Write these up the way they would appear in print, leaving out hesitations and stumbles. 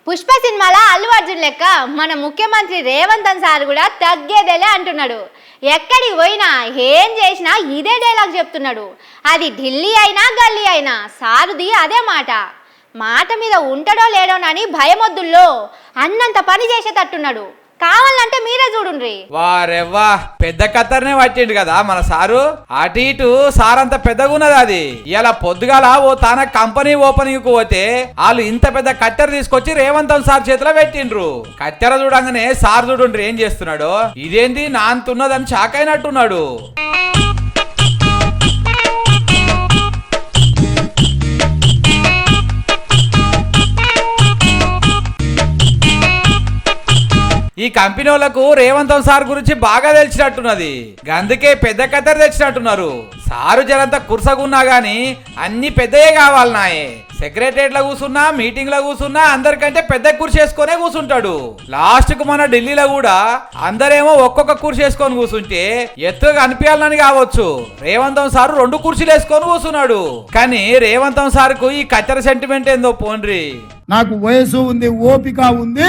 పుష్ప సినిమాలో అల్లు అర్జున్ లెక్క మన ముఖ్యమంత్రి రేవంత్ సార్ కూడా తగ్గేదేలే అంటున్నాడు. ఎక్కడికి పోయినా ఏం చేసినా ఇదే డైలాగ్ చెప్తున్నాడు. అది ఢిల్లీ అయినా గల్లీ అయినా సారుది అదే మాట. మాట మీద ఉంటాడో లేడోనని భయమొద్దుల్లో అన్నంత పని చేసేటట్టున్నాడు. కావాలంటే మీరే చూడుండ్రి. వారెవ్వా పెద్ద కత్తర్నే పట్టిండు కదా మన సారు. అటు ఇటు సారంత పెద్దగున్నది అది. ఇలా పొద్దుగాల ఓ తన కంపెనీ ఓపెనింగ్ కు పోతే వాళ్ళు ఇంత పెద్ద కత్తెర తీసుకొచ్చి రేవంత్ సార్ చేతిలో పెట్టిండ్రు. కత్తెర చూడంగానే సార్ చూడుండ్రి ఏం చేస్తున్నాడు. ఇదేంది నా అంతున్నదని షాక్ అయినట్టున్నాడు. ఈ కంపెనీ వాళ్ళకు రేవంత్ సార్ గురించి బాగా తెలిసినట్టున్నది. అందుకే పెద్ద కత్తెర తెచ్చినట్టున్నారు. సారు జరంతా కుర్సగున్నా గాని అన్ని పెద్దయే కావాలి నాయే. సెక్రటరియట్ లో కూర్చున్నా, మీటింగ్ లో కూర్చున్నా అందరికంటే పెద్ద కుర్చీ వేసుకునే కూర్చుంటాడు. లాస్ట్ కు మన ఢిల్లీలో కూడా అందరేమో ఒక్కొక్క కుర్చీ వేసుకొని కూర్చుంటే ఎత్తుగా అనిపించాలని కావచ్చు. రేవంత్ సారు 2 కుర్చీలు వేసుకొని కూర్చున్నాడు. కానీ రేవంత్ సార్ కు ఈ కత్తెర సెంటిమెంట్ ఏందో పోండ్రి. నాకు వయసు ఉంది, ఓపిక ఉంది.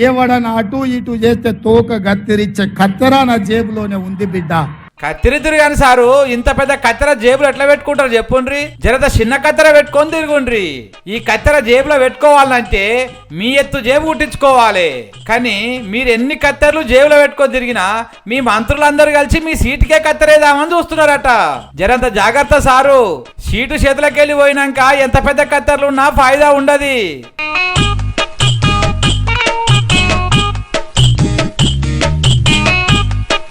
ఏవడన అటు ఇటు చేస్తే తోక గత్తిరిచ్చే కత్తెర నా జేబులోనే ఉంది బిడ్డ. కత్తిరిద్దురు కానీ సారు ఇంత పెద్ద కత్తెర జేబులో ఎట్లా పెట్టుకుంటారు చెప్పుండ్రి. జరత చిన్న కత్తెర పెట్టుకొని తిరుగుండ్రి. ఈ కత్తెర జేబులో పెట్టుకోవాలంటే మీ ఎత్తు జేబు కుట్టించుకోవాలి. కానీ మీరు ఎన్ని కత్తెరలు జేబులో పెట్టుకొని తిరిగినా మీ మంత్రులందరూ కలిసి మీ సీటుకే కత్తెరేదామని చూస్తున్నారట. జరంత జాగ్రత్త సారు. సీటు చేతులకెళ్ళి పోయినాక ఎంత పెద్ద కత్తెరలున్నా ఫాయిదా ఉండదు.